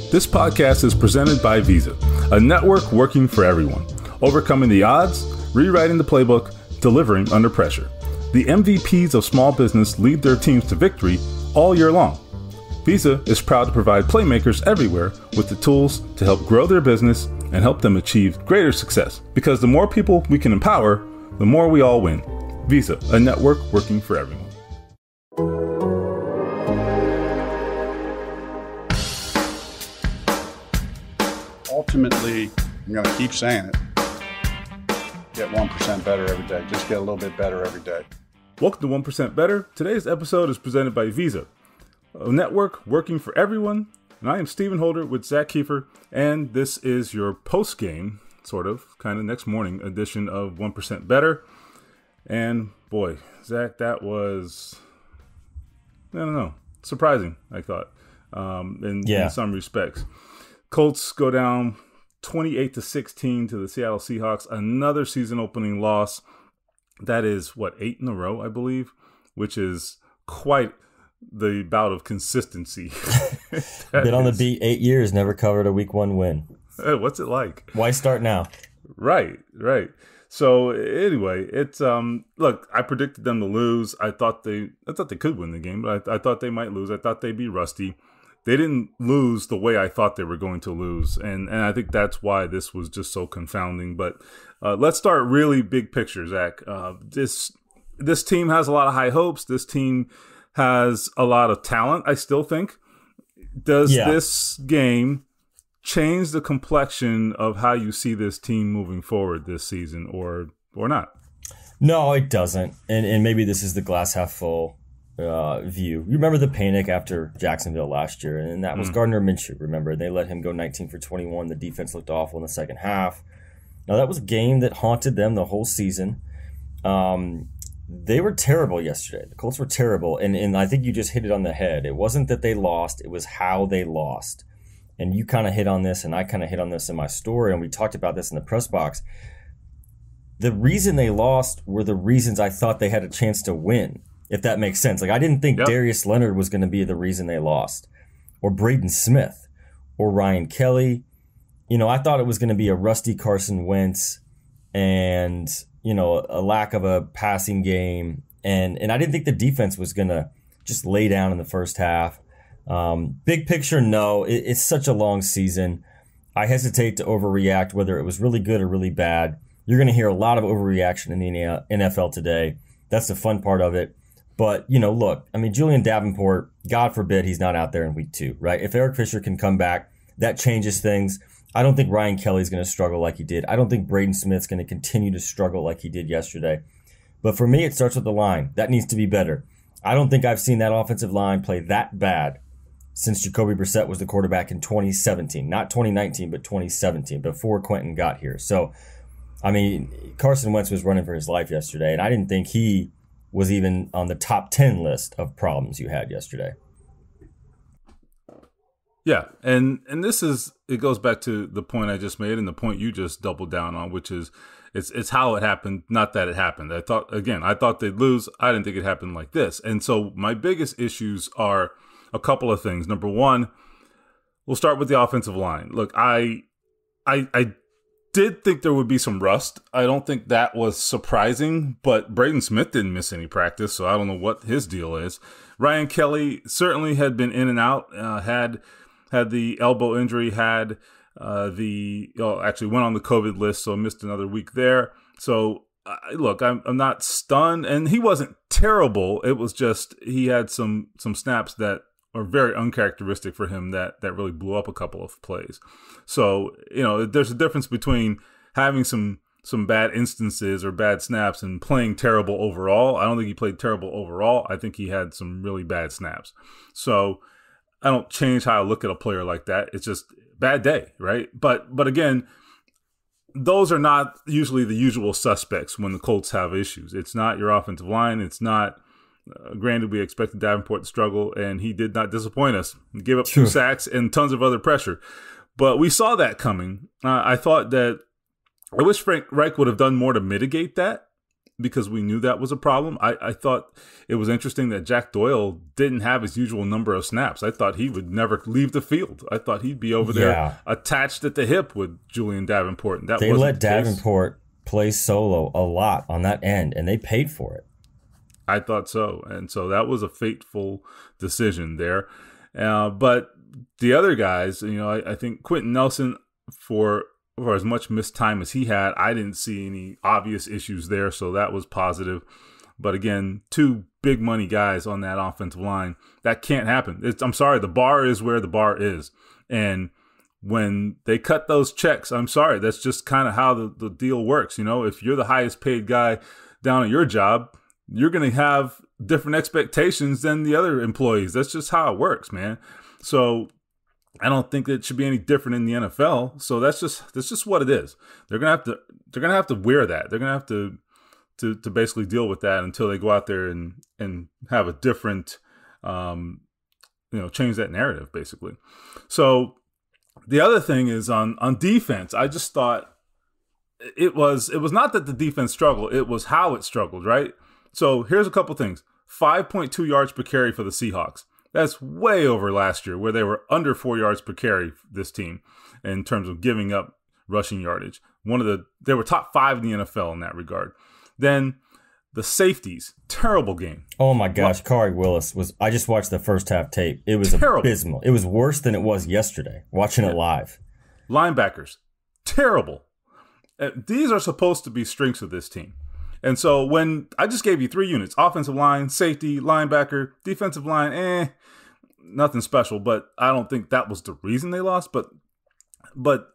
This podcast is presented by Visa, a network working for everyone, overcoming the odds, rewriting the playbook, delivering under pressure. The MVPs of small business lead their teams to victory all year long. Visa is proud to provide playmakers everywhere with the tools to help grow their business and help them achieve greater success. Because the more people we can empower, the more we all win. Visa, a network working for everyone. Ultimately, I'm going to keep saying it. Get 1% better every day. Just get a little bit better every day. Welcome to 1% Better. Today's episode is presented by Visa, a network working for everyone. And I am Stephen Holder with Zach Kiefer, and this is your post-game, sort of, kind of next morning edition of 1% Better. And boy, Zach, that was, I don't know, surprising, I thought, in some respects. Colts go down 28-16 to the Seattle Seahawks. Another season-opening loss. That is, 8 in a row, I believe, which is quite the bout of consistency. Been on the beat 8 years, never covered a week 1 win. What's it like? Why start now? Right. So anyway, it's look, I predicted them to lose. I thought they could win the game, but I thought they might lose. I thought they'd be rusty. They didn't lose the way I thought they were going to lose, and I think that's why this was just so confounding. But let's start really big picture, Zach. This team has a lot of high hopes. This team has a lot of talent, I still think. Does this game change the complexion of how you see this team moving forward this season, or not? No, it doesn't. And maybe this is the glass half full view. You remember the panic after Jacksonville last year, and that was Gardner Minshew. Remember, they let him go 19 for 21. The defense looked awful in the second half. Now, that was a game that haunted them the whole season. They were terrible yesterday. The Colts were terrible, and I think you just hit it on the head. It wasn't that they lost, it was how they lost. And you kind of hit on this, and I kind of hit on this in my story, and we talked about this in the press box. The reason they lost were the reasons I thought they had a chance to win, if that makes sense. Like, I didn't think Darius Leonard was going to be the reason they lost, or Braden Smith, or Ryan Kelly. You know, I thought it was going to be a rusty Carson Wentz and, you know, a lack of a passing game. And I didn't think the defense was going to just lay down in the first half. Big picture, no. It's such a long season. I hesitate to overreact, whether it was really good or really bad. You're going to hear a lot of overreaction in the NFL today. That's the fun part of it. But, you know, look, I mean, Julian Davenport, God forbid he's not out there in week 2, right? If Eric Fisher can come back, that changes things. I don't think Ryan Kelly's going to struggle like he did. I don't think Braden Smith's going to continue to struggle like he did yesterday. But for me, it starts with the line. That needs to be better. I don't think I've seen that offensive line play that bad since Jacoby Brissett was the quarterback in 2017. Not 2019, but 2017, before Quentin got here. So, I mean, Carson Wentz was running for his life yesterday, and I didn't think he was even on the top 10 list of problems you had yesterday. Yeah, and this is, it goes back to the point I just made and the point you just doubled down on, which is it's how it happened, not that it happened. I thought they'd lose. I didn't think it happened like this. And so my biggest issues are a couple of things. Number one, we'll start with the offensive line. Look, I did think there would be some rust. I don't think that was surprising, but Braden Smith didn't miss any practice, so I don't know what his deal is. Ryan Kelly certainly had been in and out, had the elbow injury, actually went on the COVID list, so missed another week there. So look, I'm not stunned, and he wasn't terrible. It was just he had some snaps that are very uncharacteristic for him that really blew up a couple of plays. So, you know, there's a difference between having some bad instances or bad snaps and playing terrible overall. I don't think he played terrible overall. I think he had some really bad snaps. So I don't change how I look at a player like that. It's just bad day, right? But again, those are not usually the usual suspects when the Colts have issues. It's not your offensive line. It's not, granted, we expected Davenport to struggle, and he did not disappoint us. He gave up 2 sacks and tons of other pressure. But we saw that coming. I thought that I wish Frank Reich would have done more to mitigate that. because we knew that was a problem. I thought it was interesting that Jack Doyle didn't have his usual number of snaps. I thought he would never leave the field. I thought he'd be over there attached at the hip with Julian Davenport. And they let Davenport play solo a lot on that end, and they paid for it. I thought so. And so that was a fateful decision there. But the other guys, I think Quentin Nelson, for as much missed time as he had, I didn't see any obvious issues there, so that was positive. But again, 2 big money guys on that offensive line, that can't happen. I'm sorry, the bar is where the bar is. And when they cut those checks, I'm sorry, that's just kind of how the deal works. If you're the highest paid guy down at your job, you're going to have different expectations than the other employees. That's just how it works, man. So I don't think it should be any different in the NFL. So that's just what it is. They're gonna have to wear that. They're gonna have to basically deal with that until they go out there and have a different, change that narrative basically. So the other thing is on defense. I just thought it was not that the defense struggled. It was how it struggled, right? So here's a couple things. 5.2 yards per carry for the Seahawks. That's way over last year, where they were under 4 yards per carry, this team, in terms of giving up rushing yardage. They were top 5 in the NFL in that regard. Then the safeties, terrible game. Oh my gosh, Khari Willis I just watched the first half tape. It was terrible. Abysmal. It was worse than it was yesterday, watching it live. Linebackers, terrible. These are supposed to be strengths of this team. And so when I just gave you 3 units, offensive line, safety, linebacker, defensive line, nothing special, but I don't think that was the reason they lost. But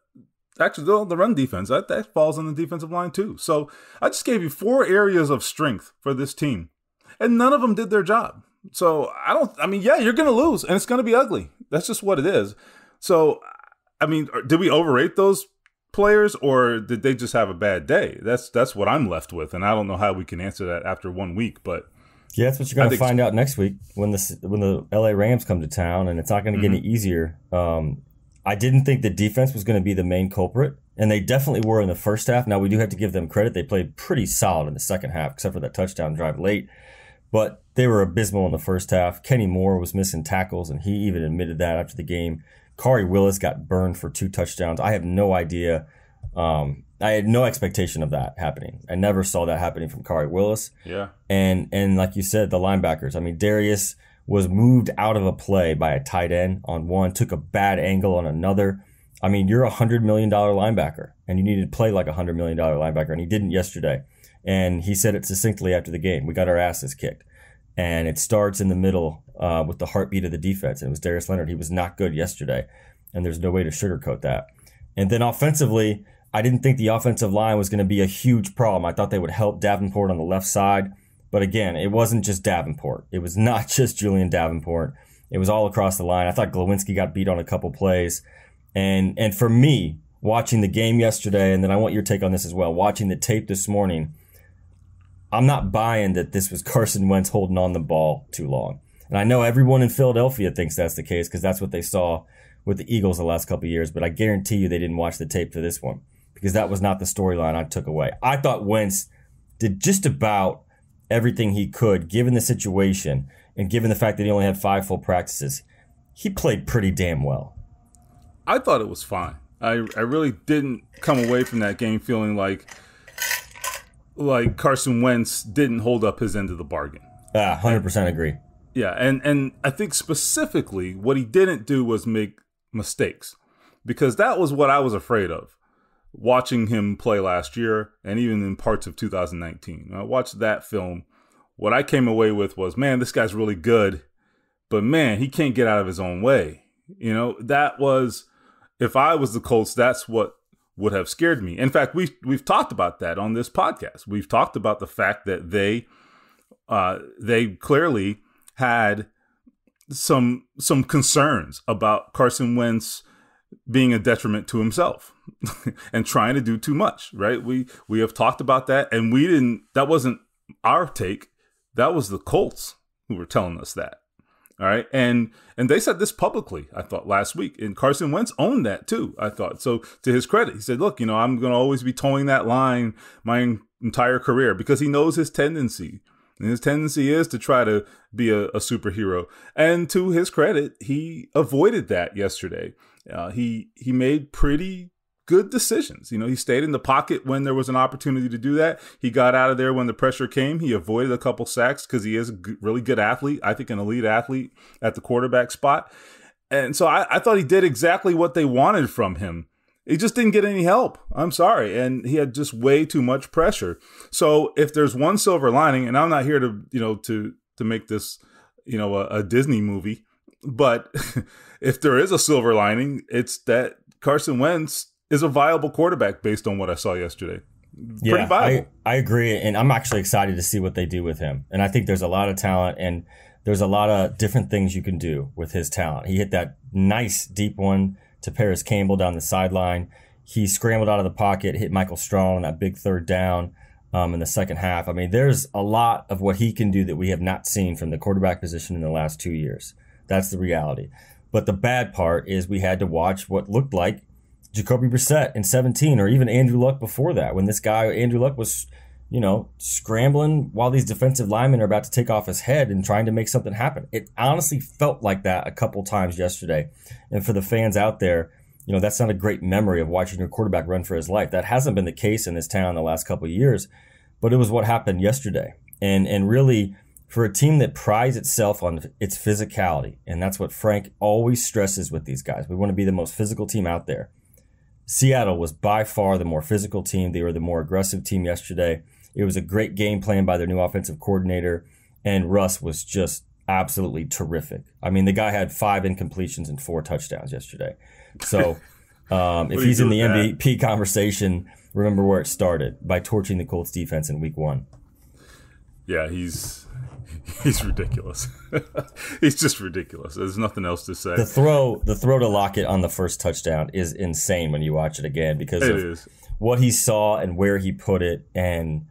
actually, the run defense, that falls on the defensive line too. So I just gave you 4 areas of strength for this team, and none of them did their job. So you're going to lose, and it's going to be ugly. That's just what it is. So, did we overrate those players, or did they just have a bad day? That's what I'm left with, and I don't know how we can answer that after 1 week. But yeah, that's what you're going to find out next week when the LA Rams come to town, and it's not going to get any easier. I didn't think the defense was going to be the main culprit, and they definitely were in the first half. Now, we do have to give them credit. They played pretty solid in the second half, except for that touchdown drive late. But they were abysmal in the first half. Kenny Moore was missing tackles, and he even admitted that after the game. Khari Willis got burned for 2 touchdowns. I have no idea. I had no expectation of that happening. I never saw that happening from Khari Willis. Yeah. And like you said, the linebackers. Darius was moved out of a play by a tight end on one, took a bad angle on another. You're a $100 million linebacker, and you need to play like a $100 million linebacker, and he didn't yesterday. And he said it succinctly after the game. We got our asses kicked. And it starts in the middle with the heartbeat of the defense. And it was Darius Leonard. He was not good yesterday, and there's no way to sugarcoat that. And then offensively, I didn't think the offensive line was going to be a huge problem. I thought they would help Davenport on the left side. But again, it wasn't just Davenport. It was not just Julian Davenport. It was all across the line. I thought Glowinski got beat on a couple plays. And for me, watching the game yesterday, and then I want your take on this as well, watching the tape this morning, I'm not buying that this was Carson Wentz holding on the ball too long. And I know everyone in Philadelphia thinks that's the case because that's what they saw with the Eagles the last couple of years. But I guarantee you they didn't watch the tape for this one because that was not the storyline I took away. I thought Wentz did just about everything he could given the situation and given the fact that he only had 5 full practices. He played pretty damn well. I thought it was fine. I really didn't come away from that game feeling like Carson Wentz didn't hold up his end of the bargain. 100% agree. Yeah, and I think specifically what he didn't do was make mistakes, because that was what I was afraid of watching him play last year and even in parts of 2019. When I watched that film, what I came away with was, man, this guy's really good, but man, he can't get out of his own way. That was, if I was the Colts, that's what would have scared me. In fact, we've talked about that on this podcast. We've talked about the fact that they clearly had some concerns about Carson Wentz being a detriment to himself and trying to do too much, right? We have talked about that, and that wasn't our take. That was the Colts who were telling us that. All right. And they said this publicly, I thought, last week. And Carson Wentz owned that too, I thought. So to his credit, he said, look, I'm going to always be towing that line my entire career, because he knows his tendency. And his tendency is to try to be a superhero. And to his credit, he avoided that yesterday. He made pretty good decisions. He stayed in the pocket when there was an opportunity to do that. He got out of there when the pressure came. He avoided a couple sacks because he is a really good athlete. I think an elite athlete at the quarterback spot. And so I thought he did exactly what they wanted from him. He just didn't get any help. I'm sorry. And he had just way too much pressure. So if there's one silver lining, and I'm not here to, to make this, a Disney movie, but if there is a silver lining, it's that Carson Wentz is a viable quarterback based on what I saw yesterday. Pretty viable. I agree. And I'm actually excited to see what they do with him. And I think there's a lot of talent, and there's a lot of different things you can do with his talent. He hit that nice deep one to Paris Campbell down the sideline. He scrambled out of the pocket, hit Michael Strong on that big third down in the second half. I mean, there's a lot of what he can do that we have not seen from the quarterback position in the last 2 years. That's the reality. But the bad part is we had to watch what looked like Jacoby Brissett in 17, or even Andrew Luck before that, when this guy, Andrew Luck, was, scrambling while these defensive linemen are about to take off his head and trying to make something happen. It honestly felt like that a couple times yesterday. And for the fans out there, that's not a great memory of watching your quarterback run for his life. That hasn't been the case in this town the last couple of years, but it was what happened yesterday. And really, for a team that prides itself on its physicality, and that's what Frank always stresses with these guys. We want to be the most physical team out there. Seattle was by far the more physical team. They were the more aggressive team yesterday. It was a great game plan by their new offensive coordinator, and Russ was just absolutely terrific. I mean, the guy had 5 incompletions and 4 touchdowns yesterday. So if he's in the MVP conversation, remember where it started, by torching the Colts defense in week 1. Yeah, he's ridiculous. He's just ridiculous. There's nothing else to say. The throw to Lockett on the first touchdown is insane when you watch it again, because of what he saw and where he put it, and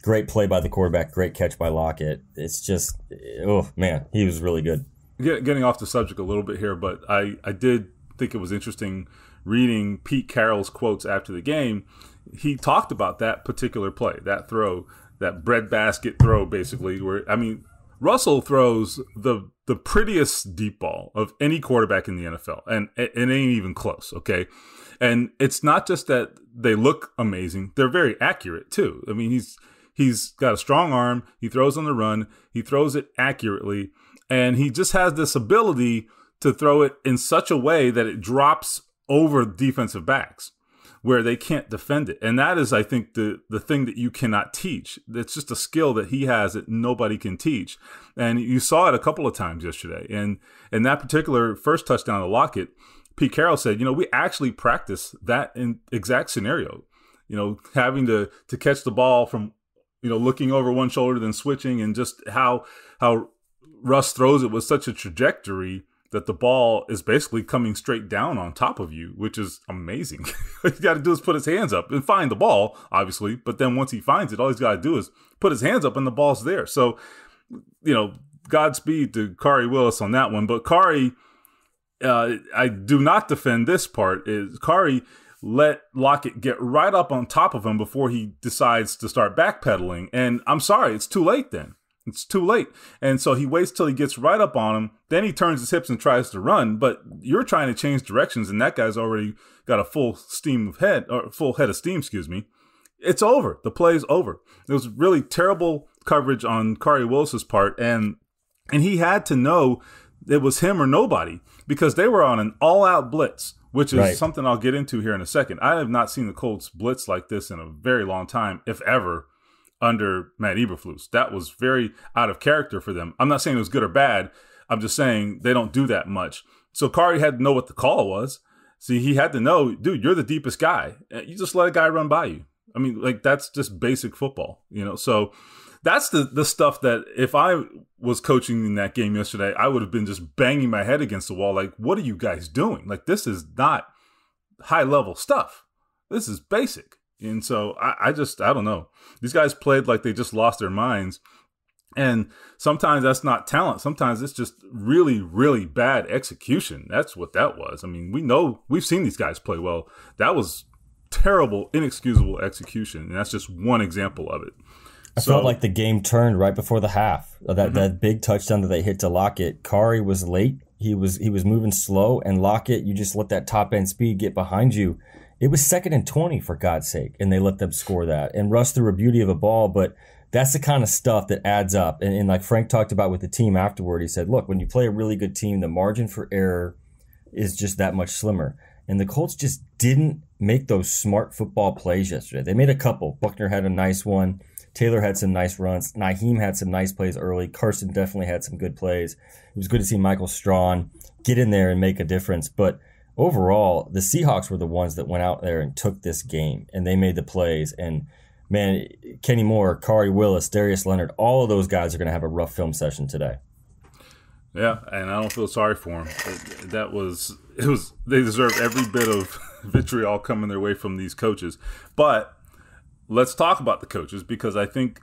great play by the quarterback, great catch by Lockett. It's just, oh man, he was really good. Getting off the subject a little bit here, but I did think it was interesting reading Pete Carroll's quotes after the game. He talked about that particular play, that throw, that breadbasket throw, basically, where, Russell throws the prettiest deep ball of any quarterback in the NFL, and it ain't even close, okay? And it's not just that they look amazing, they're very accurate too. I mean, he's got a strong arm, he throws on the run, he throws it accurately, and he just has this ability to throw it in such a way that it drops over defensive backs where they can't defend it. And that is, I think, the thing that you cannot teach. It's just a skill that he has that nobody can teach. And you saw it a couple of times yesterday. And in that particular first touchdown to Lockett, Pete Carroll said, we actually practice that in exact scenario, having to catch the ball from, looking over one shoulder, then switching, and just how Russ throws it with such a trajectory that the ball is basically coming straight down on top of you, which is amazing. All he's got to do is put his hands up and find the ball, obviously. But then once he finds it, all he's got to do is put his hands up and the ball's there. So, Godspeed to Khari Willis on that one. But Khari, I do not defend this part, is Khari let Lockett get right up on top of him before he decides to start backpedaling. And I'm sorry, it's too late then. It's too late. And so he waits till he gets right up on him. Then he turns his hips and tries to run. But you're trying to change directions, and that guy's already got a full head of steam, excuse me. It's over. The play's over. It was really terrible coverage on Khari Willis's part, and he had to know it was him or nobody, because they were on an all-out blitz, which is something I'll get into here in a second. I have not seen the Colts blitz like this in a very long time, if ever, under Matt Eberflus. That was very out of character for them. I'm not saying it was good or bad. I'm just saying they don't do that much. So Khari had to know what the call was. See, he had to know, dude, you're the deepest guy. You just let a guy run by you. I mean, that's just basic football, So that's the stuff that if I was coaching in that game yesterday, I would have been just banging my head against the wall. Like, what are you guys doing? This is not high level stuff. This is basic. And so I don't know. These guys played like they just lost their minds. And sometimes that's not talent. Sometimes it's just really, really bad execution. That's what that was. I mean, we've seen these guys play well. That was terrible, inexcusable execution. And that's just one example of it. I felt like the game turned right before the half. That big touchdown that they hit to Lockett, Kari was late. He was moving slow, and Lockett, you just let that top end speed get behind you. It was 2nd and 20, for God's sake, and they let them score that. And Russ threw a beauty of a ball, but that's the kind of stuff that adds up. And like Frank talked about with the team afterward, he said, look, when you play a really good team, the margin for error is just that much slimmer. And the Colts just didn't make those smart football plays yesterday. They made a couple. Buckner had a nice one. Taylor had some nice runs. Naheem had some nice plays early. Carson definitely had some good plays. It was good to see Michael Strawn get in there and make a difference. But overall, the Seahawks were the ones that went out there and took this game, and they made the plays. And, man, Kenny Moore, Kari Willis, Darius Leonard, all of those guys are going to have a rough film session today. Yeah, and I don't feel sorry for them. They deserve every bit of vitriol coming their way from these coaches. But let's talk about the coaches, because I think,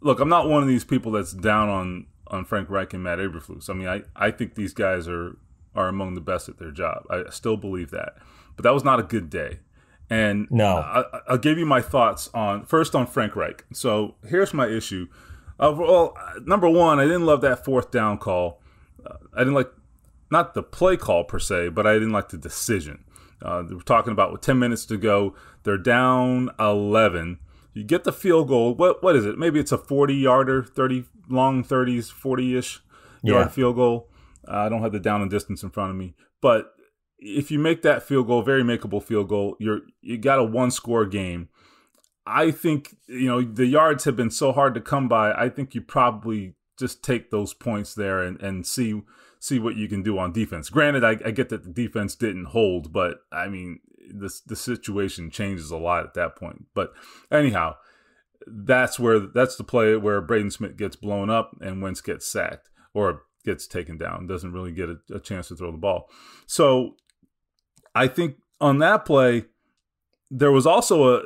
look, I'm not one of these people that's down on Frank Reich and Matt Eberflus. I mean, I think these guys are among the best at their job. I still believe that. But that was not a good day. And no, I'll give you my thoughts on Frank Reich. So here's my issue. Well, number one, I didn't love that 4th down call. I didn't like, not the play call per se, but I didn't like the decision. We're talking about with 10 minutes to go, they're down 11. You get the field goal. What is it? Maybe it's a 40-yarder, 30 long 30s, 40-ish yard field goal. I don't have the down and distance in front of me, but if you make that field goal, very makeable field goal, you got a 1-score game. I think, the yards have been so hard to come by. I think you probably just take those points there and see what you can do on defense. Granted, I get that the defense didn't hold, but I mean, the situation changes a lot at that point. But anyhow, that's the play where Braden Smith gets blown up and Wentz gets sacked or gets taken down, doesn't really get a chance to throw the ball. So I think on that play, there was also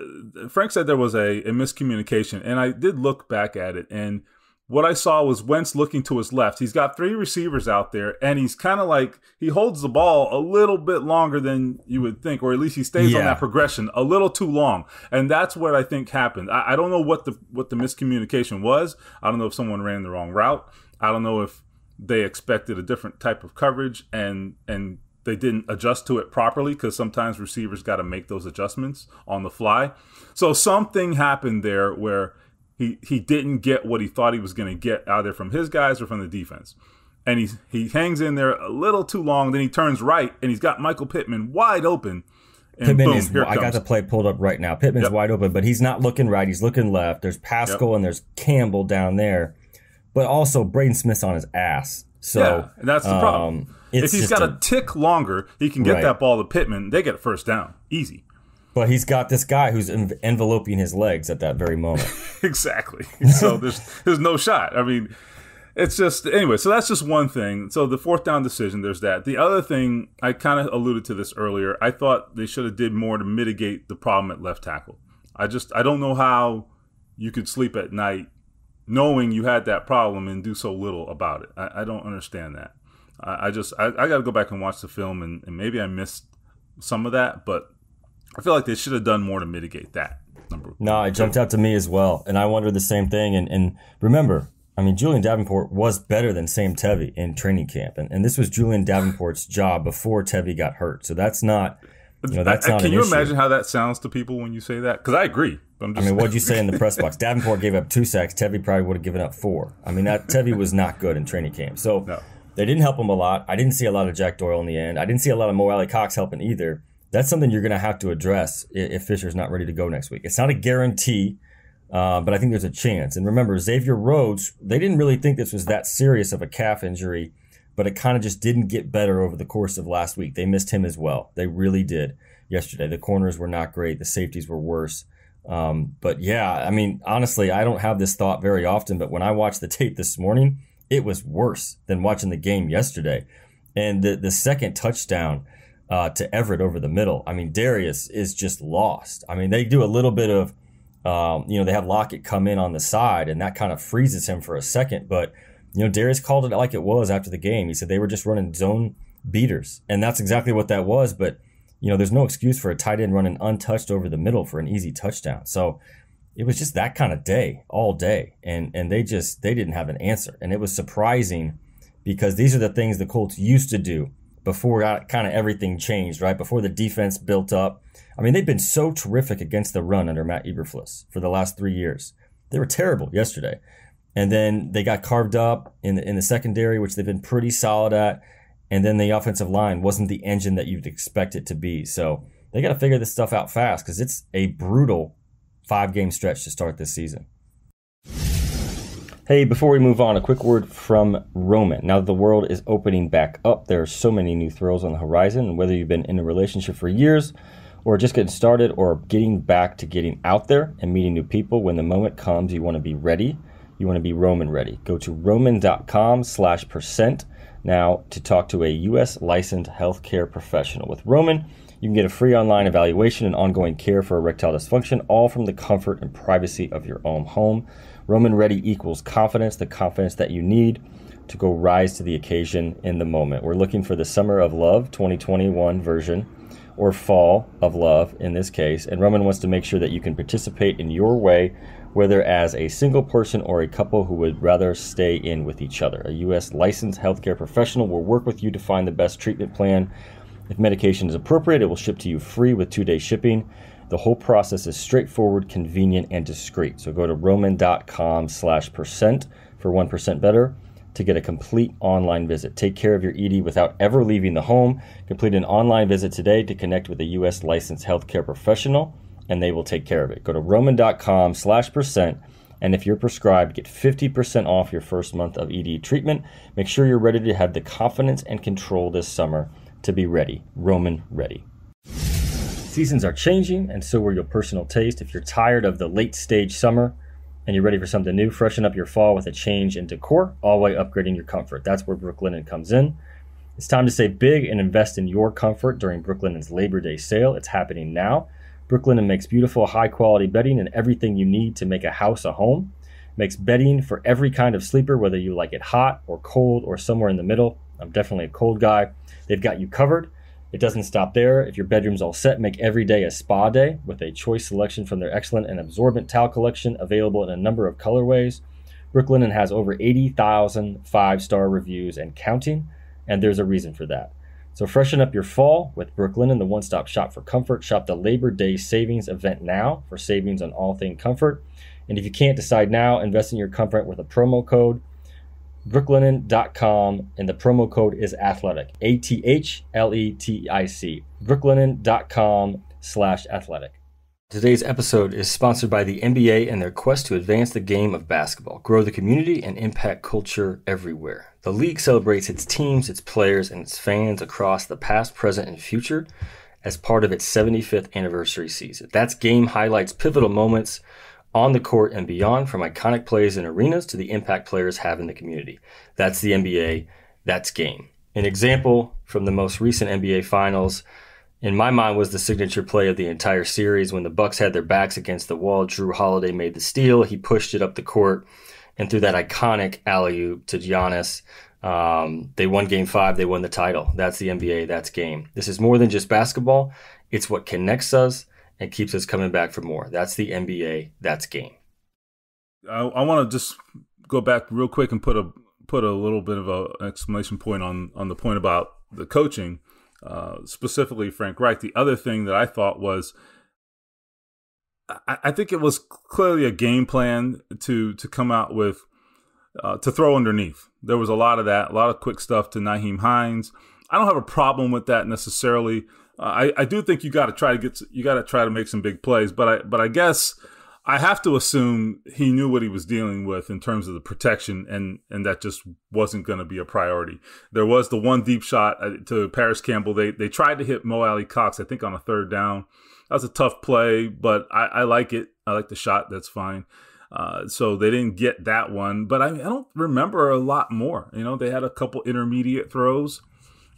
Frank said there was a miscommunication, and I did look back at it, and what I saw was Wentz looking to his left. He's got 3 receivers out there, and he's kind of like, he holds the ball a little bit longer than you would think, or at least he stays on that progression a little too long. And that's what I think happened. I don't know what the miscommunication was. I don't know if someone ran the wrong route. I don't know if they expected a different type of coverage and they didn't adjust to it properly, because sometimes receivers got to make those adjustments on the fly. So something happened there where he didn't get what he thought he was going to get either from his guys or from the defense. And he hangs in there a little too long. Then he turns right, and he's got Michael Pittman wide open. And Pittman boom, I got the play pulled up right now. Pittman's wide open, but he's not looking right. He's looking left. There's Pascal and there's Campbell down there. But also Braden Smith's on his ass. So and that's the problem. If he's got a tick longer, he can get that ball to Pittman. They get first down. Easy. But he's got this guy who's enveloping his legs at that very moment. Exactly. So there's no shot. I mean, it's just, anyway, so that's just one thing. So the 4th down decision, there's that. The other thing, I kind of alluded to this earlier. I thought they should have did more to mitigate the problem at left tackle. I don't know how you could sleep at night knowing you had that problem and do so little about it. I don't understand that. I got to go back and watch the film, and maybe I missed some of that, but I feel like they should have done more to mitigate that. No, it jumped out to me as well, and I wondered the same thing. And remember, I mean, Julian Davenport was better than Sam Tevi in training camp, and this was Julian Davenport's job before Tevi got hurt. So that's not, that's not an issue. Can you imagine how that sounds to people when you say that? Because I agree. What'd you say in the press box? Davenport gave up 2 sacks. Tevi probably would have given up 4. I mean, Tevi was not good in training camp. So they didn't help him a lot. I didn't see a lot of Jack Doyle in the end. I didn't see a lot of Mo Alley Cox helping either. That's something you're going to have to address if Fisher's not ready to go next week. It's not a guarantee, but I think there's a chance. And remember, Xavier Rhodes, they didn't really think this was that serious of a calf injury, but it kind of just didn't get better over the course of last week. They missed him as well. They really did yesterday. The corners were not great. The safeties were worse. But yeah, I mean, honestly, I don't have this thought very often, but when I watched the tape this morning, it was worse than watching the game yesterday. And the second touchdown to Everett over the middle, I mean, Darius is just lost. I mean, they do a little bit of They have Lockett come in on the side, and that kind of freezes him for a second. But, Darius called it like it was after the game. He said they were just running zone beaters, and that's exactly what that was. But, there's no excuse for a tight end running untouched over the middle for an easy touchdown. So it was just that kind of day all day, and they didn't have an answer. And it was surprising because these are the things the Colts used to do before kind of everything changed, right? Before the defense built up. I mean, they've been so terrific against the run under Matt Eberflus for the last 3 years. They were terrible yesterday. And then they got carved up in the secondary, which they've been pretty solid at. And then the offensive line wasn't the engine that you'd expect it to be. So they got to figure this stuff out fast because it's a brutal 5-game stretch to start this season. Hey, before we move on, a quick word from Roman. Now that the world is opening back up, there are so many new thrills on the horizon. And whether you've been in a relationship for years or just getting started or getting back to getting out there and meeting new people, when the moment comes, you want to be ready. You want to be Roman ready. Go to roman.com/% now to talk to a U.S. licensed healthcare professional. With Roman, you can get a free online evaluation and ongoing care for erectile dysfunction, all from the comfort and privacy of your own home. Roman Ready equals confidence, the confidence that you need to go rise to the occasion in the moment. We're looking for the Summer of Love 2021 version, or Fall of Love in this case, and Roman wants to make sure that you can participate in your way, whether as a single person or a couple who would rather stay in with each other. A U.S. licensed healthcare professional will work with you to find the best treatment plan. If medication is appropriate, it will ship to you free with 2-day shipping. The whole process is straightforward, convenient, and discreet. So go to roman.com/% for 1% better to get a complete online visit. Take care of your ED without ever leaving the home. Complete an online visit today to connect with a U.S. licensed healthcare professional, and they will take care of it. Go to roman.com/%, and if you're prescribed, get 50% off your first month of ED treatment. Make sure you're ready to have the confidence and control this summer to be ready. Roman Ready. Seasons are changing, and so are your personal taste. If you're tired of the late stage summer and you're ready for something new, freshen up your fall with a change in decor, all while upgrading your comfort. That's where Brooklinen comes in. It's time to save big and invest in your comfort during Brooklinen's Labor Day sale. It's happening now. Brooklinen makes beautiful, high-quality bedding and everything you need to make a house a home. Makes bedding for every kind of sleeper, whether you like it hot or cold or somewhere in the middle. I'm definitely a cold guy. They've got you covered. It doesn't stop there. If your bedroom's all set, make every day a spa day with a choice selection from their excellent and absorbent towel collection, available in a number of colorways. Brooklinen has over 80,000 5-star reviews and counting, and there's a reason for that. So freshen up your fall with Brooklinen, the one-stop shop for comfort. Shop the Labor Day Savings event now for savings on all things comfort. And if you can't decide now, invest in your comfort with a promo code, brooklinen.com, and the promo code is athletic, ATHLETIC, brooklinen.com/athletic. Today's episode is sponsored by the NBA and their quest to advance the game of basketball, grow the community, and impact culture everywhere. The league celebrates its teams, its players, and its fans across the past, present, and future as part of its 75th anniversary season. That's game highlights, pivotal moments on the court and beyond, from iconic plays in arenas to the impact players have in the community. That's the NBA. That's game. An example from the most recent NBA Finals, in my mind, was the signature play of the entire series. When the Bucks had their backs against the wall, Drew Holiday made the steal. He pushed it up the court and threw that iconic alley-oop to Giannis. They won Game 5. They won the title. That's the NBA. That's game. This is more than just basketball. It's what connects us and keeps us coming back for more. That's the NBA. That's game. I want to just go back real quick and put a little bit of an exclamation point on the point about the coaching, specifically Frank Reich. The other thing that I thought was, I think it was clearly a game plan to come out with, to throw underneath. There was a lot of that, a lot of quick stuff to Nyheim Hines. I don't have a problem with that necessarily. I do think you got to try to make some big plays, but I guess I have to assume he knew what he was dealing with in terms of the protection, and that just wasn't going to be a priority. There was the one deep shot to Paris Campbell. They tried to hit Mo Alley Cox, I think, on a third down. That was a tough play, but I like it. I like the shot. That's fine. So they didn't get that one, but I don't remember a lot more. They had a couple intermediate throws.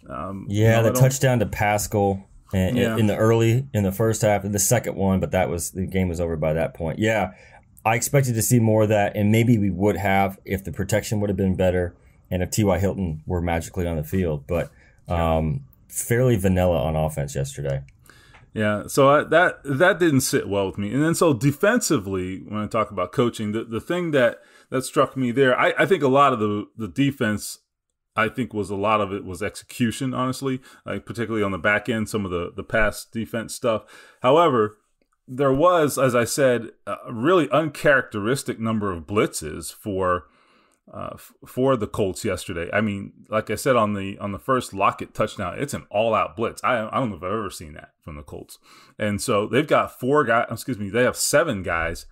The touchdown to Pascal And in the first half, in the second one, but the game was over by that point. Yeah, I expected to see more of that, and maybe we would have if the protection would have been better and if T.Y. Hilton were magically on the field. But fairly vanilla on offense yesterday. Yeah, so that didn't sit well with me. And then so defensively, when I talk about coaching, the thing that struck me there, I think a lot of the defense, I think a lot of it was execution, honestly, like particularly on the back end, some of the pass defense stuff. However, there was, as I said, a really uncharacteristic number of blitzes for the Colts yesterday. I mean, like I said, on the first Lockett touchdown, it's an all-out blitz. I don't know if I've ever seen that from the Colts. And so they've got they have 7 guys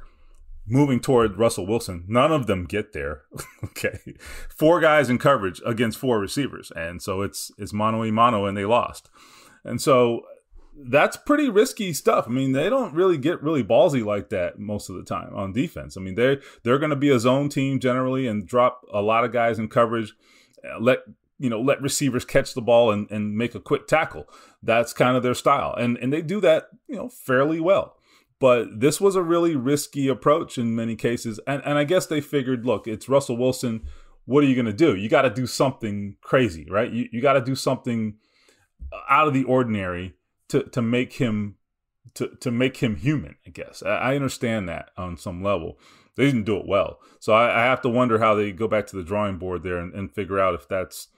moving toward Russell Wilson. None of them get there. Okay. 4 guys in coverage against 4 receivers. And so it's mano-a-mano, and they lost. And so that's pretty risky stuff. I mean, they don't really get really ballsy like that most of the time on defense. I mean, they're going to be a zone team generally and drop a lot of guys in coverage, let receivers catch the ball and make a quick tackle. That's kind of their style. And they do that, fairly well. But this was a really risky approach in many cases. And I guess they figured, look, it's Russell Wilson. What are you going to do? You got to do something crazy, right? You got to do something out of the ordinary to make him human, I guess. I understand that on some level. They didn't do it well. So I have to wonder how they go back to the drawing board there and figure out if that's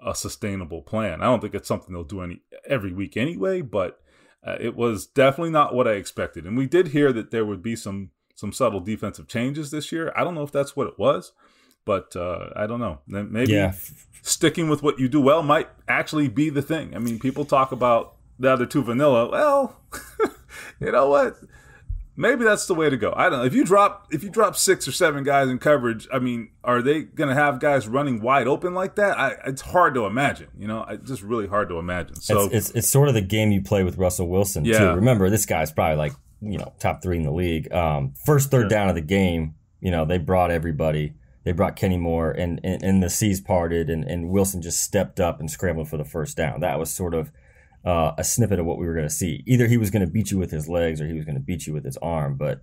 a sustainable plan. I don't think it's something they'll do every week anyway, but it was definitely not what I expected. And we did hear that there would be some subtle defensive changes this year. I don't know if that's what it was, but I don't know. Maybe sticking with what you do well might actually be the thing. I mean, people talk about the other 2 vanilla. Well, you know what? Maybe that's the way to go. I don't know. If you drop 6 or 7 guys in coverage, I mean, are they going to have guys running wide open like that? It's hard to imagine. It's just really hard to imagine. So it's sort of the game you play with Russell Wilson too. Remember, this guy's probably like top 3 in the league. First third down of the game, they brought everybody. They brought Kenny Moore and the seas parted and Wilson just stepped up and scrambled for the first down. That was sort of a snippet of what we were going to see. Either he was going to beat you with his legs or he was going to beat you with his arm. But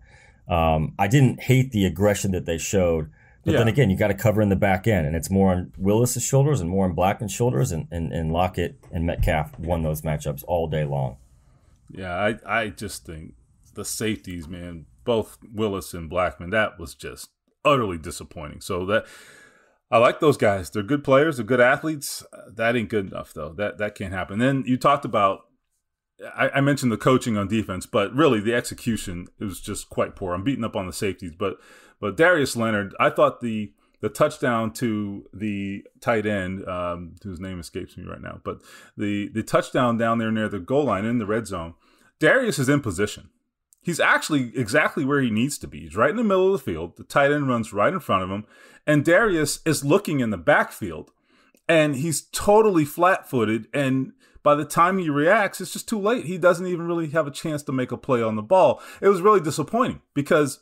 I didn't hate the aggression that they showed. But then again, you got to cover in the back end. And it's more on Willis's shoulders and more on Blackman's shoulders. And Lockett and Metcalf won those matchups all day long. Yeah, I just think the safeties, man, both Willis and Blackman, that was just utterly disappointing. So I like those guys. They're good players. They're good athletes. That ain't good enough, though. That can't happen. Then you talked about, I mentioned the coaching on defense, but really the execution, it was just quite poor. I'm beating up on the safeties, but Darius Leonard, I thought the touchdown to the tight end, whose name escapes me right now, but the touchdown down there near the goal line in the red zone, Darius is in position. He's actually exactly where he needs to be. He's right in the middle of the field. The tight end runs right in front of him. And Darius is looking in the backfield. And he's totally flat-footed. And by the time he reacts, it's just too late. He doesn't even really have a chance to make a play on the ball. It was really disappointing because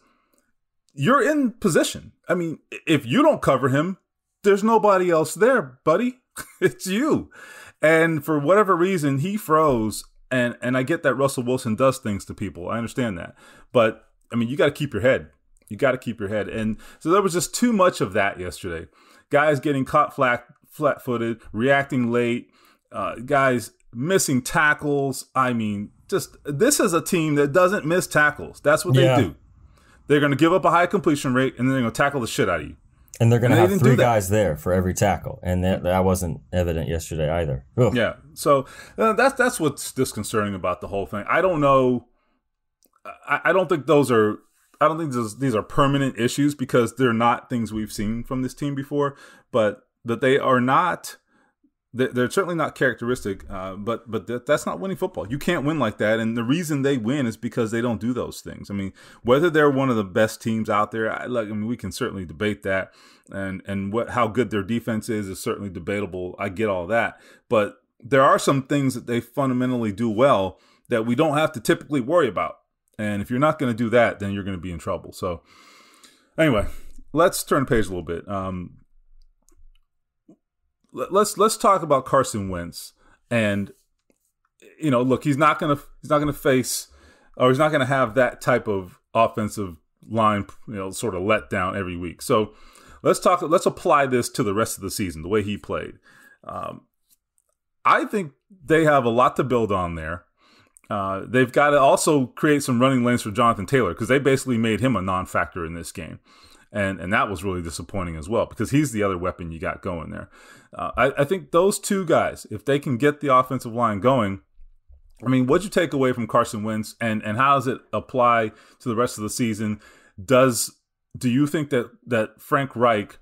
you're in position. I mean, if you don't cover him, there's nobody else there, buddy. It's you. And for whatever reason, he froze. And I get that Russell Wilson does things to people. I understand that. But, I mean, you got to keep your head. You got to keep your head. And so there was just too much of that yesterday. Guys getting caught flat-footed, reacting late, guys missing tackles. I mean, this is a team that doesn't miss tackles. That's what they do. They're going to give up a high completion rate, and then they're going to tackle the shit out of you. And they're going to have 3 guys there for every tackle, and that wasn't evident yesterday either. Ugh. Yeah, so that's what's disconcerting about the whole thing. I don't know. I don't think these are permanent issues because they're not things we've seen from this team before. But that they are not. They're certainly not characteristic. But that's not winning football. You can't win like that, and the reason they win is because they don't do those things. I mean, whether they're one of the best teams out there, we can certainly debate that. And how good their defense is certainly debatable. I get all that. But there are some things that they fundamentally do well that we don't have to typically worry about. And if you're not going to do that, then you're going to be in trouble. So anyway, let's turn the page a little bit. Let's talk about Carson Wentz. And look, he's not gonna face, or he's not gonna have that type of offensive line, sort of let down every week. So let's apply this to the rest of the season, the way he played. I think they have a lot to build on there. They've got to also create some running lanes for Jonathan Taylor, because they basically made him a non-factor in this game. And that was really disappointing as well, because he's the other weapon you got going there. I think those two guys, if they can get the offensive line going, I mean, what'd you take away from Carson Wentz, and how does it apply to the rest of the season? Do you think that Frank Reich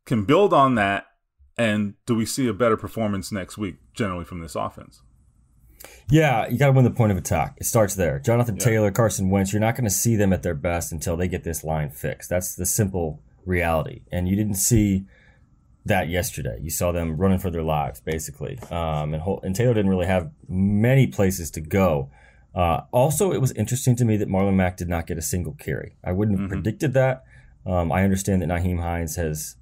can build on that, and do we see a better performance next week generally from this offense? Yeah, you got to win the point of attack. It starts there. Jonathan Taylor, Carson Wentz, you're not going to see them at their best until they get this line fixed. That's the simple reality. And you didn't see that yesterday. You saw them running for their lives, basically. And Taylor didn't really have many places to go. Also, it was interesting to me that Marlon Mack did not get a single carry. I wouldn't have predicted that. I understand that Nyheim Hines has,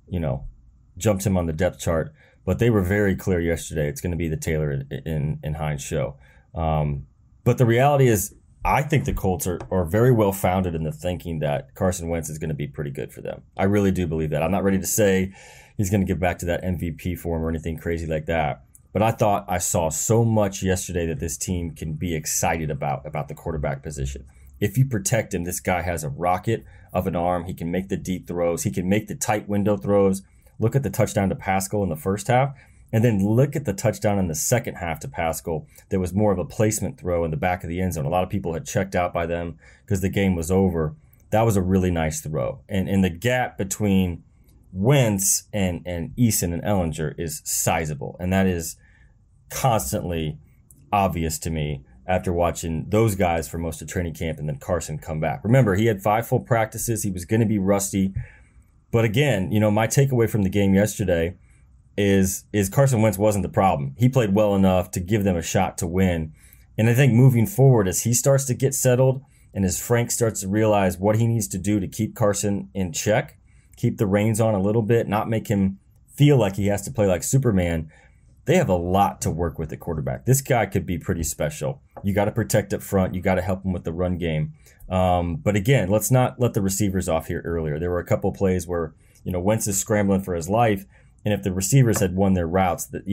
jumped him on the depth chart, but they were very clear yesterday. It's going to be the Taylor and Hines show. But the reality is, I think the Colts are very well founded in the thinking that Carson Wentz is going to be pretty good for them. I really do believe that. I'm not ready to say he's going to get back to that MVP form or anything crazy like that. But I thought I saw so much yesterday that this team can be excited about the quarterback position. If you protect him, this guy has a rocket of an arm. He can make the deep throws. He can make the tight window throws. Look at the touchdown to Pascal in the first half, and then look at the touchdown in the second half to Pascal. There was more of a placement throw in the back of the end zone. A lot of people had checked out by them because the game was over. That was a really nice throw. And the gap between Wentz and Eason and Ellinger is sizable, and that is constantly obvious to me after watching those guys for most of training camp and then Carson come back. Remember, he had 5 full practices. He was going to be rusty. But again, my takeaway from the game yesterday is Carson Wentz wasn't the problem. He played well enough to give them a shot to win. And I think moving forward, as he starts to get settled and as Frank starts to realize what he needs to do to keep Carson in check, keep the reins on a little bit, not make him feel like he has to play like Superman, they have a lot to work with at quarterback. This guy could be pretty special. You got to protect up front. You got to help him with the run game. But again, let's not let the receivers off here earlier. There were a couple plays where, Wentz is scrambling for his life. And if the receivers had won their routes, that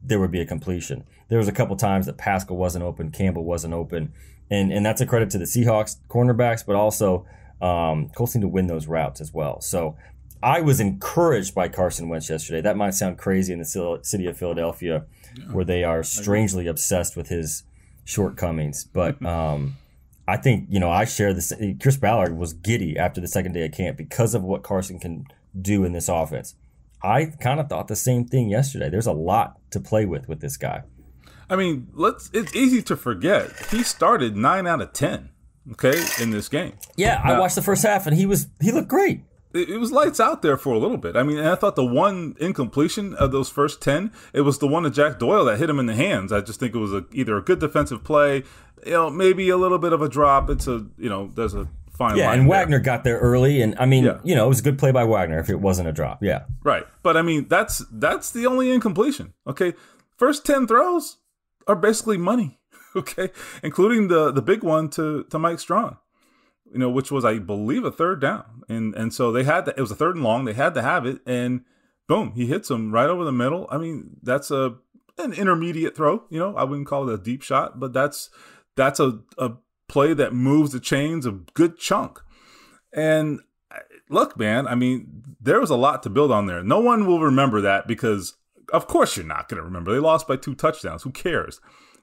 there would be a completion. There was a couple times that Pascal wasn't open, Campbell wasn't open. And that's a credit to the Seahawks cornerbacks, but also Colts need to win those routes as well. So I was encouraged by Carson Wentz yesterday. That might sound crazy in the city of Philadelphia, where they are strangely obsessed with his shortcomings. But I think, I share this. Chris Ballard was giddy after the second day of camp because of what Carson can do in this offense. I kind of thought the same thing yesterday. There's a lot to play with this guy. I mean, it's easy to forget. He started 9 out of 10, in this game. Yeah, I watched the first half, and he looked great. It was lights out there for a little bit. I mean, and I thought the one incompletion of those first 10, it was the one to Jack Doyle that hit him in the hands. I just think it was either a good defensive play, maybe a little bit of a drop. There's a fine line. Yeah, and Wagner got there early, and I mean, it was a good play by Wagner if it wasn't a drop. Yeah. Right. But I mean, that's the only incompletion. Okay. First 10 throws are basically money. Okay. Including the big one to Mike Strachan. Which was, I believe, a third down. And so they had it was a third and long. They had to have it. And boom, he hits him right over the middle. I mean, that's an intermediate throw. I wouldn't call it a deep shot, but that's a play that moves the chains a good chunk. And look, man, I mean, there was a lot to build on there. No one will remember that because, of course, you're not going to remember. They lost by 2 touchdowns. Who cares?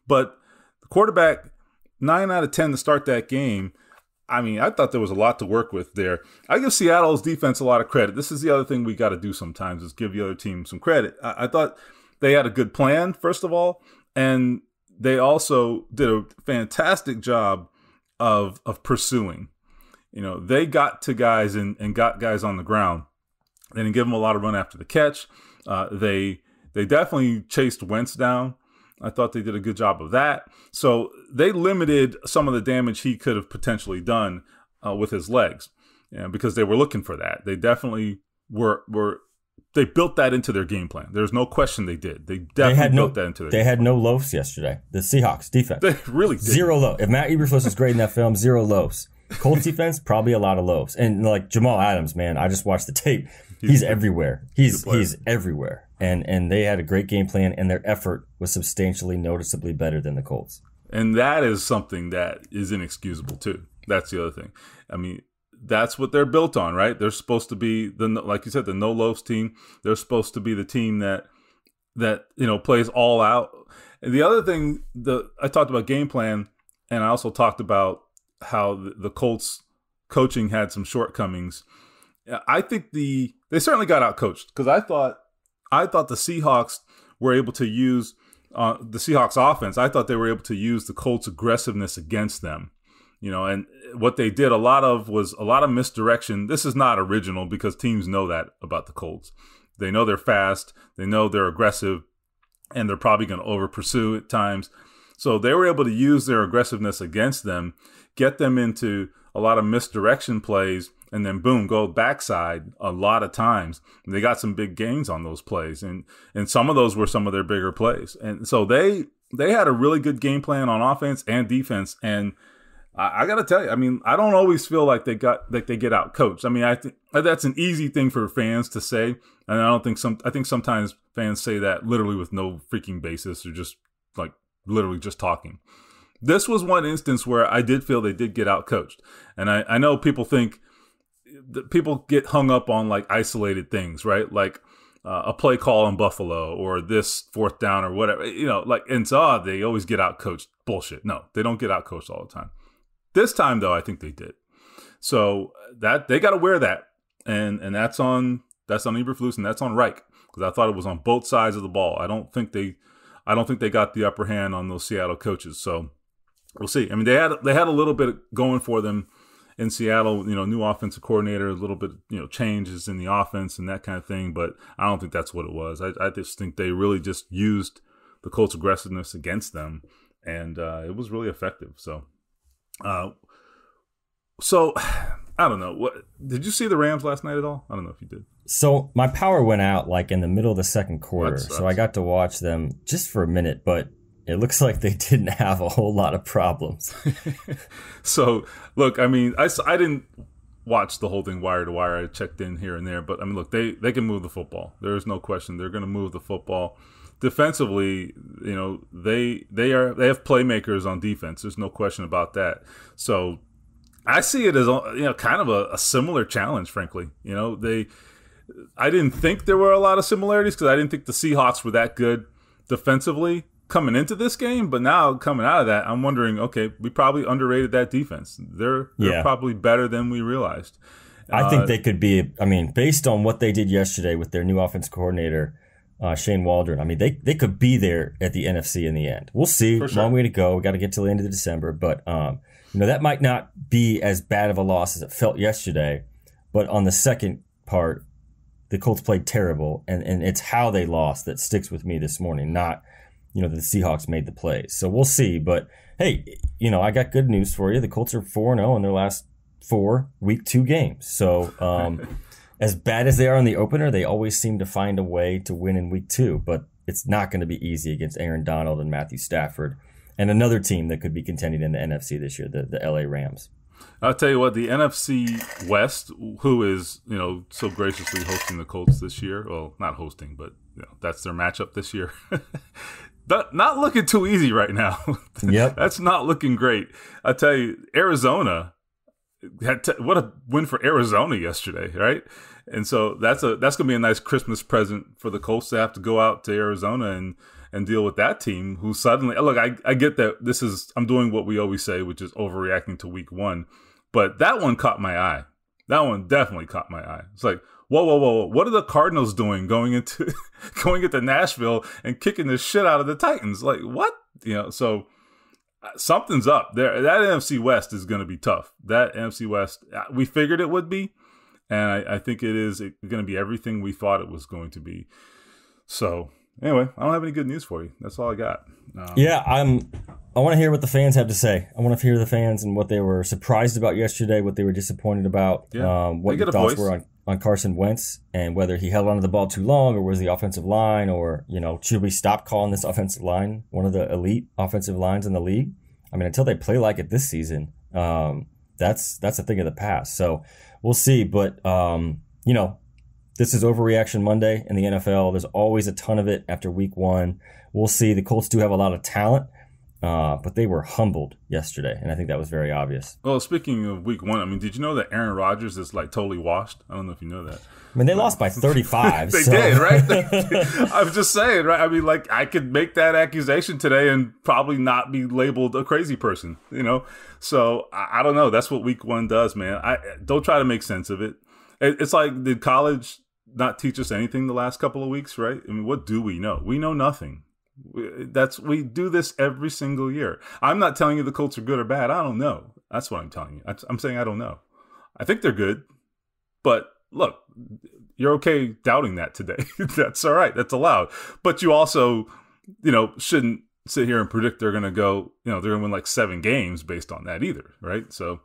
But the quarterback, 9 out of 10 to start that game. I mean, I thought there was a lot to work with there. I give Seattle's defense a lot of credit. This is the other thing we got to do sometimes is give the other team some credit. I thought they had a good plan, first of all, and they also did a fantastic job of pursuing. They got to guys and got guys on the ground. They didn't give them a lot of run after the catch. They definitely chased Wentz down. I thought they did a good job of that. So they limited some of the damage he could have potentially done with his legs, because they were looking for that. They definitely were they built that into their game plan. There's no question they did. They definitely built that into their game plan. They had no loafs yesterday. The Seahawks defense. They really did. Zero loafs. If Matt Eberflus was great in that film, zero loafs. Colts defense, probably a lot of loafs. And like Jamal Adams, man, I just watched the tape. He's everywhere. He's everywhere. And they had a great game plan, and their effort was substantially, noticeably better than the Colts. And that is something that is inexcusable too. That's the other thing. I mean, that's what they're built on, right? They're supposed to be like you said, the no loafs team. They're supposed to be the team that plays all out. And the other thing, I talked about game plan, and I also talked about how the Colts coaching had some shortcomings. I think they certainly got out coached, because I thought the Seahawks were able to use the Seahawks offense. I thought they were able to use the Colts' aggressiveness against them. And what they did was a lot of misdirection. This is not original, because teams know that about the Colts. They know they're fast, they know they're aggressive, and they're probably going to over pursue at times. So they were able to use their aggressiveness against them, get them into a lot of misdirection plays, and then boom, go backside a lot of times. And they got some big gains on those plays, and some of those were some of their bigger plays. And so they had a really good game plan on offense and defense. And I got to tell you, I mean, I don't always feel like they get out coached. I mean, I think that's an easy thing for fans to say, and I think sometimes fans say that literally with no freaking basis, or just like literally just talking. This was one instance where I did feel they did get out coached, and I know people think that people get hung up on like isolated things, right? Like a play call in Buffalo, or this fourth down, or whatever, and so they always get out coached. Bullshit. No, they don't get out coached all the time. This time, though, I think they did. So that they got to wear that, and that's on Eberflus, and that's on Reich, because I thought it was on both sides of the ball. I don't think they got the upper hand on those Seattle coaches. So we'll see. I mean, they had a little bit going for them in Seattle. New offensive coordinator, a little bit changes in the offense and that kind of thing. But I don't think that's what it was. I just think they really just used the Colts' aggressiveness against them, and it was really effective. So I don't know. What did you see the Rams last night at all? I don't know if you did. So my power went out like in the middle of the second quarter, so I got to watch them just for a minute, but it looks like they didn't have a whole lot of problems. So look, I mean, I didn't watch the whole thing wire to wire. I checked in here and there, but I mean, look, they can move the football. There is no question they're going to move the football. Defensively, they have playmakers on defense. There's no question about that. So I see it as kind of a similar challenge, frankly. I didn't think there were a lot of similarities, because I didn't think the Seahawks were that good defensively coming into this game. But now coming out of that, I'm wondering, okay, we probably underrated that defense. They're probably better than we realized. I think they could be. I mean, based on what they did yesterday with their new offense coordinator, Shane Waldron. I mean, they could be there at the NFC in the end. We'll see. For sure. Long way to go. We got to get till the end of December. But, that might not be as bad of a loss as it felt yesterday. But on the second part, the Colts played terrible. And it's how they lost that sticks with me this morning, not, that the Seahawks made the plays. So we'll see. But, hey, I got good news for you. The Colts are 4-0 in their last 4 Week 2 games. So, as bad as they are in the opener, they always seem to find a way to win in Week 2. But it's not going to be easy against Aaron Donald and Matthew Stafford and another team that could be contending in the NFC this year, the LA Rams. I'll tell you what, the NFC West, who is, so graciously hosting the Colts this year. Well, not hosting, but that's their matchup this year. Not looking too easy right now. Yep. That's not looking great. I'll tell you, Arizona, what a win for Arizona yesterday, right? And so that's going to be a nice Christmas present for the Colts to have to go out to Arizona and deal with that team who suddenly, look, I get that I'm doing what we always say, which is overreacting to Week 1, but that one caught my eye. That one definitely caught my eye. It's like, whoa, what are the Cardinals doing going into Nashville and kicking the shit out of the Titans? Like, what? So something's up there. That NFC West is going to be tough. That NFC West, we figured it would be, and I think it is going to be everything we thought it was going to be. So anyway, I don't have any good news for you. That's all I got. I want to hear what the fans have to say. I want to hear the fans and what they were surprised about yesterday, what they were disappointed about, what your thoughts were on on Carson Wentz and whether he held onto the ball too long or was the offensive line or, should we stop calling this offensive line one of the elite offensive lines in the league? I mean, until they play like it this season, that's a thing of the past. So we'll see. But, this is Overreaction Monday in the NFL. There's always a ton of it after week one. We'll see. The Colts do have a lot of talent, but they were humbled yesterday, and I think that was very obvious. Well, speaking of week one, I mean, did you know that Aaron Rodgers is like totally washed? I don't know if you know that. I mean, they lost by 35. They did, right? I'm just saying, right? I mean, like, I could make that accusation today and probably not be labeled a crazy person, So I don't know. That's what week one does, man. I don't try to make sense of it. It's like, did college not teach us anything the last couple of weeks, right? I mean, what do we know? We know nothing. We do this every single year. I'm not telling you the Colts are good or bad. I don't know. That's what I'm telling you. I'm saying I don't know. I think they're good, but look, you're okay doubting that today. That's all right. That's allowed. But you also, shouldn't sit here and predict they're going to go, they're going to win like 7 games based on that either, right? So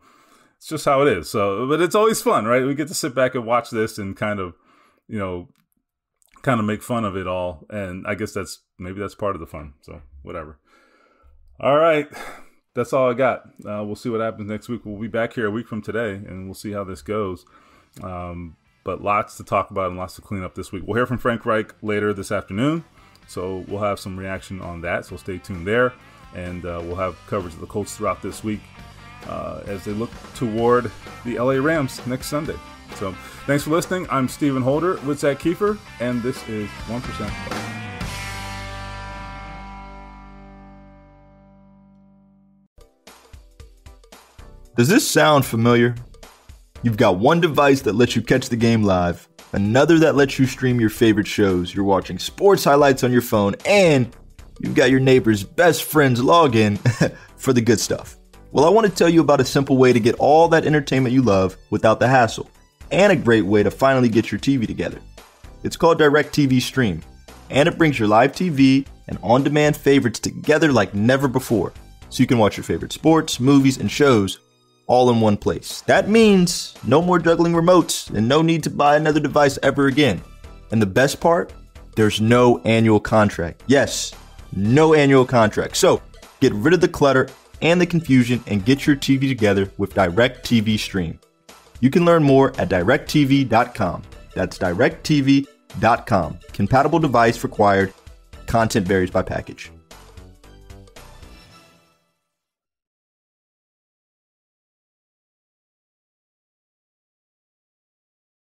it's just how it is. So, but it's always fun, right? We get to sit back and watch this and kind of make fun of it all. And I guess maybe that's part of the fun. So whatever. All right. That's all I got. We'll see what happens next week. We'll be back here a week from today and we'll see how this goes. But lots to talk about and lots to clean up this week. We'll hear from Frank Reich later this afternoon. So we'll have some reaction on that. So stay tuned there. And we'll have coverage of the Colts throughout this week as they look toward the LA Rams next Sunday. So thanks for listening. I'm Stephen Holder with Zach Kiefer, and this is 1%. Does this sound familiar? You've got one device that lets you catch the game live, another that lets you stream your favorite shows, you're watching sports highlights on your phone, and you've got your neighbor's best friend's login for the good stuff. Well, I want to tell you about a simple way to get all that entertainment you love without the hassle, and a great way to finally get your TV together. It's called DirecTV Stream, and it brings your live TV and on-demand favorites together like never before, so you can watch your favorite sports, movies, and shows all in one place. That means no more juggling remotes and no need to buy another device ever again. And the best part? There's no annual contract. Yes, no annual contract. So get rid of the clutter and the confusion and get your TV together with DirecTV Stream. You can learn more at directtv.com. That's directtv.com. Compatible device required. Content varies by package.